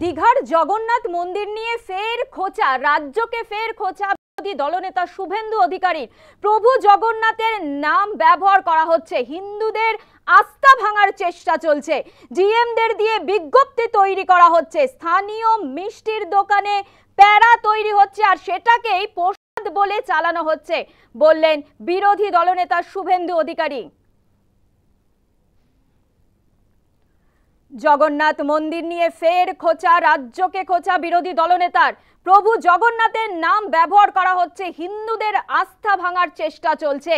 দীঘার জগন্নাথ মন্দির নিয়ে ফের খোঁচা, রাজ্যকে ফের খোঁচা বিরোধী দলনেতা শুভেন্দু অধিকারীর। প্রভু জগন্নাথের নাম ব্যবহার করা হচ্ছে, হিন্দুদের আস্থা ভাঙার চেষ্টা চলছে, জিএমদের দিয়ে বিজ্ঞপ্তি তৈরি করা হচ্ছে, স্থানীয় মিষ্টির দোকানে প্যারা তৈরি হচ্ছে আর সেটাকেই প্রসাদ বলে চালানো হচ্ছে, বললেন বিরোধী দলনেতা শুভেন্দু অধিকারী। জগন্নাথ মন্দির নিয়ে ফের খোঁচা, রাজ্যকে খোঁচা বিরোধী দলনেতার। প্রভু জগন্নাথের নাম ব্যবহার করা হচ্ছে, হিন্দুদের আস্থা ভাঙার চেষ্টা চলছে,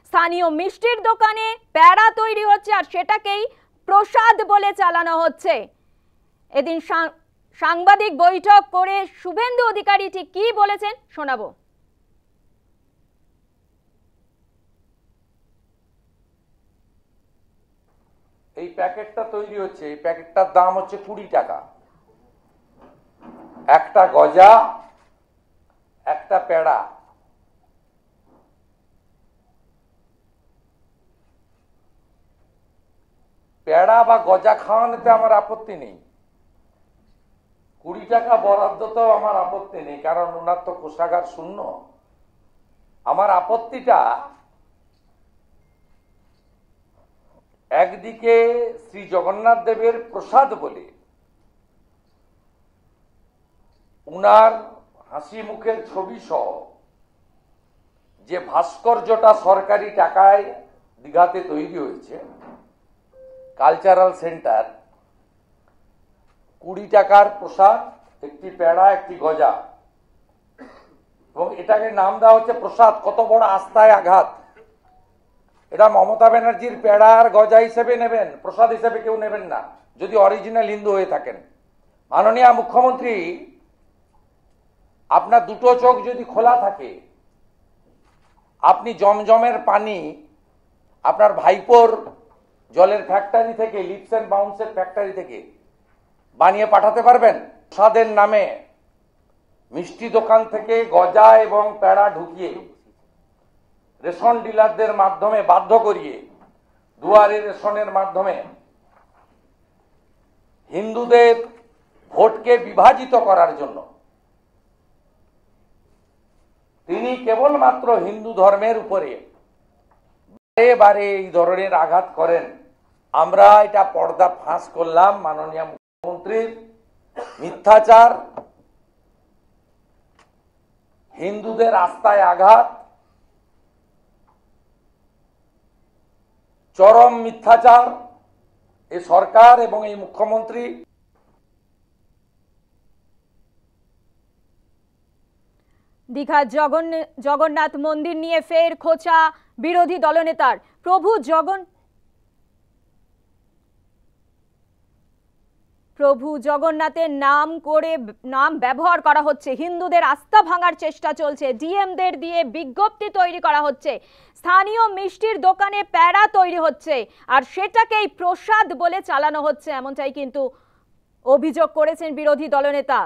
স্থানীয় মিষ্টির দোকানে প্যারা তৈরি হচ্ছে আর সেটাকেই প্রসাদ বলে চালানো হচ্ছে। এদিন সাংবাদিক বৈঠক করে শুভেন্দু অধিকারী ঠিক কি বলেছেন শোনাবো। এই প্যাকেটটা তৈরি হচ্ছে, এই প্যাকেটটার দাম হচ্ছে 20 টাকা। একটা গজা, একটা পেড়া। পেড়া বা গজা খাওয়ানোতে আমার আপত্তি নেই, 20 টাকা বরাদ্দতেও আমার আপত্তি নেই, কারণ ওনার তো কোষাগার শূন্য। আমার আপত্তিটা একদিকে শ্রী জগন্নাথ দেবের প্রসাদ বলে উনার হাসি মুখের ছবি সহ যে ভাস্কর্যটা সরকারি টাকায় দীঘাতে তৈরি হয়েছে, কালচারাল সেন্টার, 20 টাকার প্রসাদ, একটি পেড়া, একটি গজা, এবং এটাকে নাম দেওয়া হচ্ছে প্রসাদ। কত বড় আস্থায় আঘাত! এটা মমতা ব্যানার্জির পেড়া আর গজা হিসেবে নেবেন, প্রসাদ হিসেবে কেউ নেবেন না, যদি অরিজিনাল হিন্দু হয়ে থাকেন। মাননীয় মুখ্যমন্ত্রী, আপনার দুটো চোখ যদি খোলা থাকে, আপনি জমজমের পানি আপনার ভাইপোর জলের ফ্যাক্টরি থেকে, লিপস এন্ড বাউন্সের ফ্যাক্টরি থেকে বানিয়ে পাঠাতে পারবেন? প্রসাদের নামে মিষ্টি দোকান থেকে গজা এবং পেড়া ঢুকিয়ে রেশন ডিলারদের মাধ্যমে বাধ্য করিয়ে, দুয়ারে রেশনের মাধ্যমে হিন্দুদের ভোটকে বিভাজিত করার জন্য তিনি কেবলমাত্র হিন্দু ধর্মের উপরে বারে বারে এই ধরনের আঘাত করেন। আমরা এটা পর্দা ফাঁস করলাম মাননীয় মুখ্যমন্ত্রীর মিথ্যাচার, হিন্দুদের আস্থায় আঘাত, চরম মিথ্যাচার এই সরকার এবং এই মুখ্যমন্ত্রী। দীঘার জগন্নাথ মন্দির নিয়ে ফের খোঁচা বিরোধী দলনেতার। প্রভু জগন্নাথের নাম ব্যবহার করা হচ্ছে, হিন্দুদের আস্থা ভাঙার চেষ্টা চলছে, ডিএমদের দিয়ে বিজ্ঞপ্তি তৈরি করা হচ্ছে, স্থানীয় মিষ্টির দোকানে প্যারা তৈরি হচ্ছে আর সেটাকেই প্রসাদ বলে চালানো হচ্ছে, এমনটাই কিন্তু অভিযোগ করেছেন বিরোধী দলনেতা।